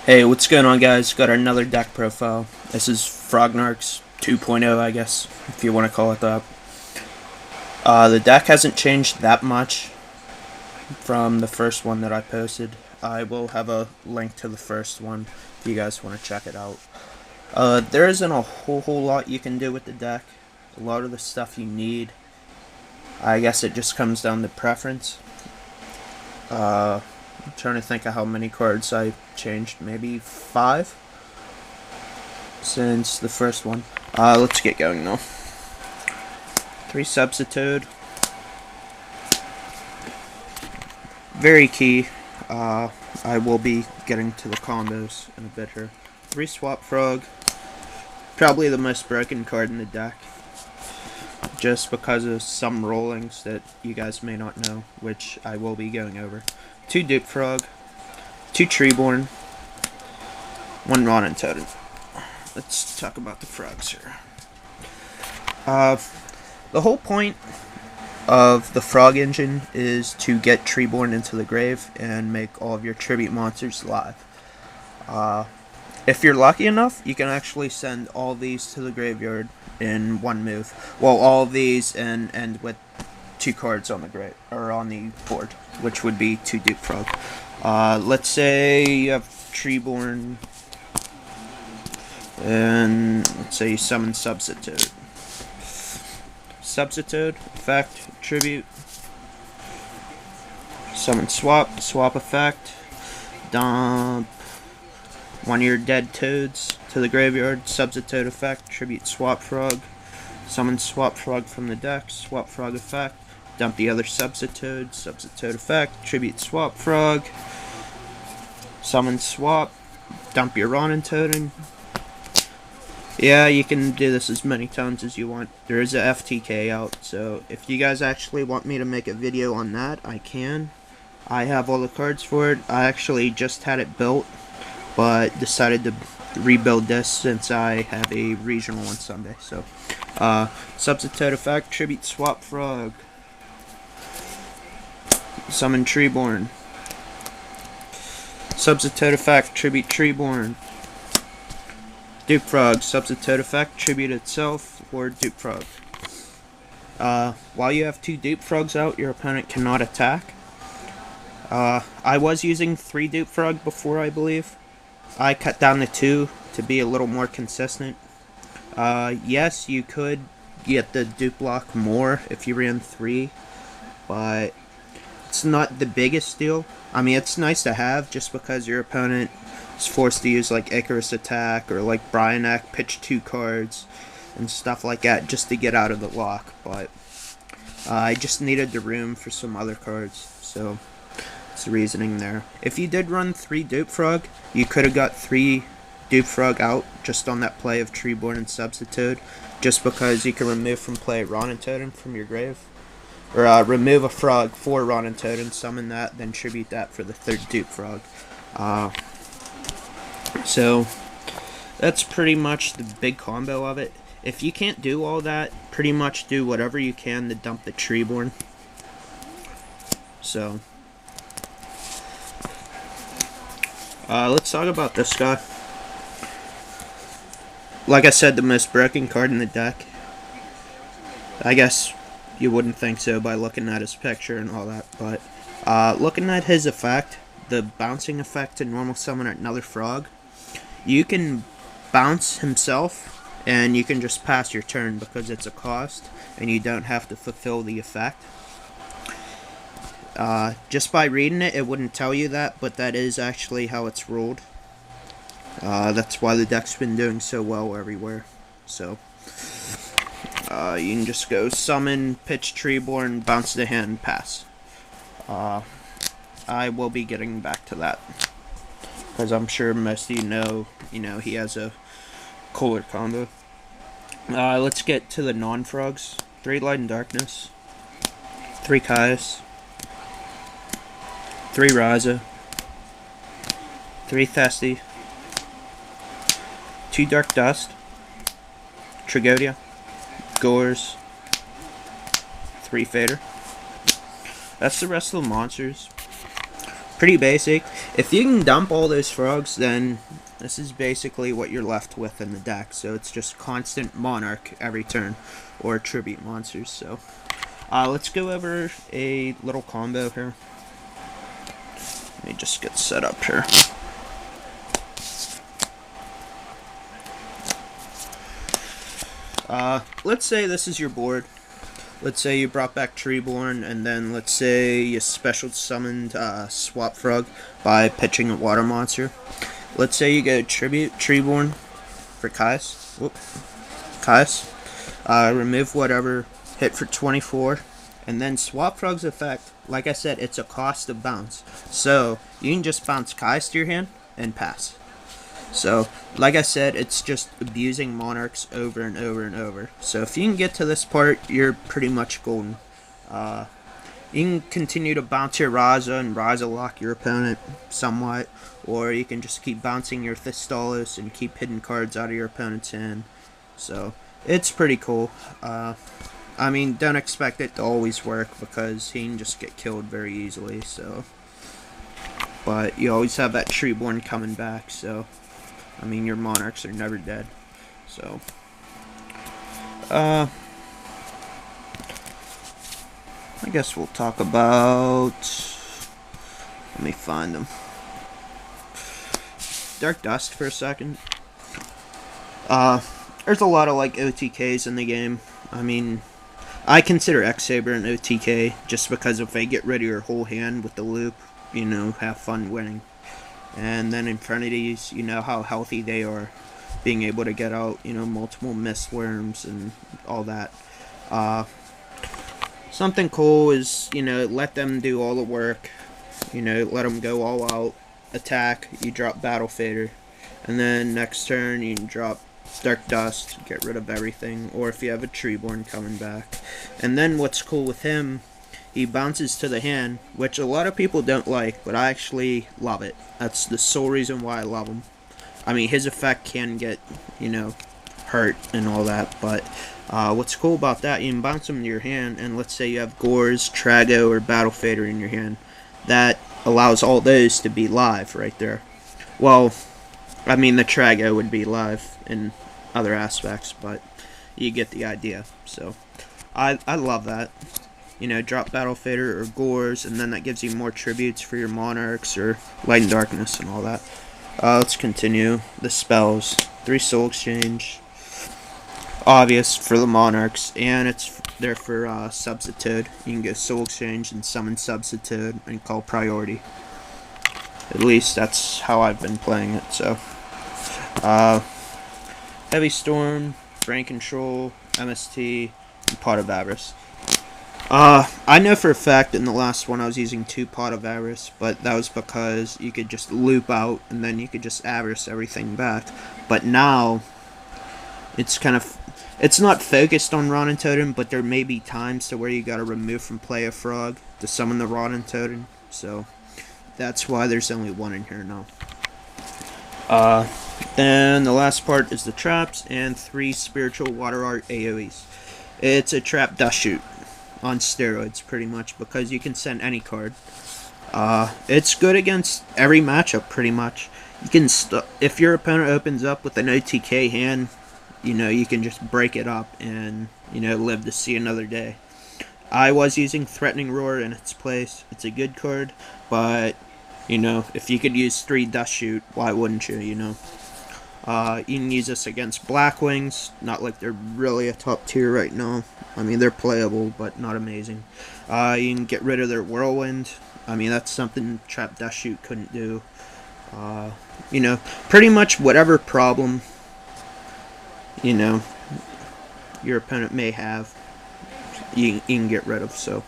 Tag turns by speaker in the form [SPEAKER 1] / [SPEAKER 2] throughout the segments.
[SPEAKER 1] Hey, what's going on, guys? Got another deck profile. This is Frognarchs 2.0, I guess, if you want to call it that. The deck hasn't changed that much from the first one that I posted. I will have a link to the first one if you guys want to check it out. There isn't a whole lot you can do with the deck. A lot of the stuff you need, I guess it just comes down to preference. I'm trying to think of how many cards I changed. Maybe 5 since the first one. Let's get going though. 3 substitute. Very key. I will be getting to the combos in a bit here. 3 swap frog. Probably the most broken card in the deck, just because of some rollings that you guys may not know, which I will be going over. 2 dupe frog, 2 treeborn, 1 ronin totem. Let's talk about the frogs here. The whole point of the frog engine is to get treeborn into the grave and make all of your tribute monsters live. If you're lucky enough, you can actually send all these to the graveyard in one move. Well, all of these and end with 2 cards on the grave or on the board, which would be 2 dupe frog. Let's say you have treeborn, and let's say you summon substitute. Substitute effect, tribute. Summon swap effect. Dump 1 of your dead toads to the graveyard. Substitute effect, tribute swap frog. Summon swap frog from the deck. Swap frog effect. Dump the other substitute effect, tribute swap frog, summon swap, dump your ronin totem. Yeah, you can do this as many times as you want. There is a FTK out, so if you guys actually want me to make a video on that, I can. I have all the cards for it. I actually just had it built, but decided to rebuild this since I have a regional on Sunday. So, substitute effect, tribute swap frog. Summon treeborn. Substitute effect, tribute treeborn. Dupe frog, substitute effect, tribute itself, or dupe frog. While you have 2 dupe frogs out, your opponent cannot attack. I was using 3 dupe frog before, I believe. I cut down to 2 to be a little more consistent. Yes, you could get the dupe block more if you ran 3, but it's not the biggest deal. I mean, it's nice to have just because your opponent is forced to use like Icarus attack or like Bryanak pitch 2 cards and stuff like that just to get out of the lock. But I just needed the room for some other cards, so that's the reasoning there. If you did run 3 dupe frog, you could have got 3 dupe frog out just on that play of treeborn and substitute, just because you can remove from play ronin totem from your grave. Or remove a frog for ronin totem, summon that, then tribute that for the 3rd dupe frog. So that's pretty much the big combo of it. If you can't do all that, pretty much do whatever you can to dump the treeborn. So let's talk about this guy. Like I said, the most broken card in the deck. I guess you wouldn't think so by looking at his picture and all that, but looking at his effect, the bouncing effect to normal summon another frog, you can bounce himself and you can just pass your turn because it's a cost and you don't have to fulfill the effect. Just by reading it, it wouldn't tell you that, but that is actually how it's ruled. That's why the deck's been doing so well everywhere. So you can just go summon, pitch treeborn, bounce the hand, pass. I will be getting back to that, because I'm sure most of you know, he has a cooler combo. Let's get to the non-frogs. 3 Light and Darkness, 3 Caius, 3 Raza, 3 Thesti, 2 Dark Dust, Tragodia, Gores, 3 Fader. That's the rest of the monsters. Pretty basic. If you can dump all those frogs, then this is basically what you're left with in the deck. So it's just constant Monarch every turn, or tribute monsters. So let's go over a little combo here. Let me just get set up here. Let's say this is your board. Let's say you brought back Treeborn, and then let's say you special summoned Swap Frog by pitching a water monster. Let's say you go Tribute Treeborn for Kais. Whoop. Kais. Remove whatever, hit for 24, and then Swap Frog's effect, like I said, it's a cost of bounce. So you can just bounce Kais to your hand and pass. So, like I said, it's just abusing Monarchs over and over and over. So if you can get to this part, you're pretty much golden. You can continue to bounce your Raza and Raza lock your opponent somewhat. Or you can just keep bouncing your Thistalos and keep hidden cards out of your opponent's hand. So, it's pretty cool. I mean, don't expect it to always work because he can just get killed very easily. So, but you always have that Treeborn coming back, so I mean, your Monarchs are never dead. So, I guess we'll talk about, let me find them. Dark Dust for a second. There's a lot of like OTKs in the game. I mean, I consider X-Saber an OTK just because if they get rid of your whole hand with the loop, you know, have fun winning. And then Infinities, you know how healthy they are, being able to get out, you know, multiple mist worms and all that. Something cool is, you know, let them do all the work, you know, let them go all out, attack, you drop Battle Fader, and then next turn you can drop Dark Dust, get rid of everything, or if you have a Treeborn coming back. And then what's cool with him, he bounces to the hand, which a lot of people don't like, but I actually love it. That's the sole reason why I love him. I mean, his effect can get, you know, hurt and all that, but what's cool about that, you can bounce him to your hand, and let's say you have Gores, Trago, or Battle Fader in your hand. That allows all those to be live right there. Well, I mean, the Trago would be live in other aspects, but you get the idea. So, I love that. You know, drop Battle Fader or Gores, and then that gives you more tributes for your Monarchs or Light and Darkness and all that. Let's continue. The spells. 3 Soul Exchange. Obvious for the Monarchs, and it's there for Substitute. You can go Soul Exchange and summon Substitute and call Priority. At least that's how I've been playing it, so. Heavy Storm, Brain Control, MST, and Pot of Avarice. I know for a fact in the last one I was using 2 Pot of Avarice, but that was because you could just loop out and then you could just Avarice everything back. But now, it's kind of, it's not focused on Rotten Totem, but there may be times to where you gotta remove from play a frog to summon the Rotten Totem, so that's why there's only 1 in here now. Then the last part is the traps and 3 Spiritual Water Art AoEs. It's a trap dust shoot on steroids, pretty much, because you can send any card. It's good against every matchup, pretty much. You can if your opponent opens up with an OTK hand, you know, you can just break it up and, you know, live to see another day. I was using Threatening Roar in its place. It's a good card, but, you know, if you could use 3 Dust Shoot, why wouldn't you, you know? You can use this against Blackwings, not like they're really a top tier right now. I mean, they're playable, but not amazing. You can get rid of their Whirlwind. I mean, that's something Trap Dust Shoot couldn't do. You know, pretty much whatever problem, you know, your opponent may have, you can get rid of, so.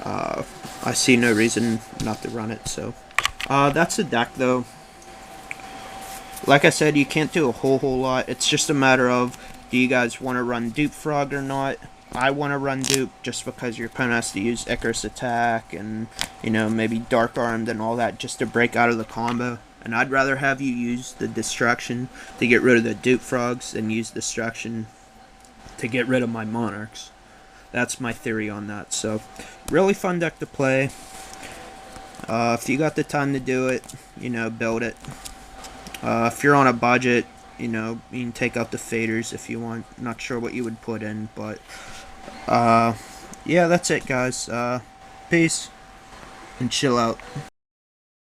[SPEAKER 1] I see no reason not to run it, so. That's the deck, though. Like I said, you can't do a whole lot. It's just a matter of, do you guys want to run Dupe Frog or not? I want to run Dupe just because your opponent has to use Icarus Attack and, you know, maybe Dark Armed and all that just to break out of the combo. And I'd rather have you use the Destruction to get rid of the Dupe Frogs than use Destruction to get rid of my Monarchs. That's my theory on that. So, really fun deck to play. If you got the time to do it, build it. If you're on a budget, you can take out the faders if you want. Not sure what you would put in, but yeah, that's it, guys. Peace and chill out.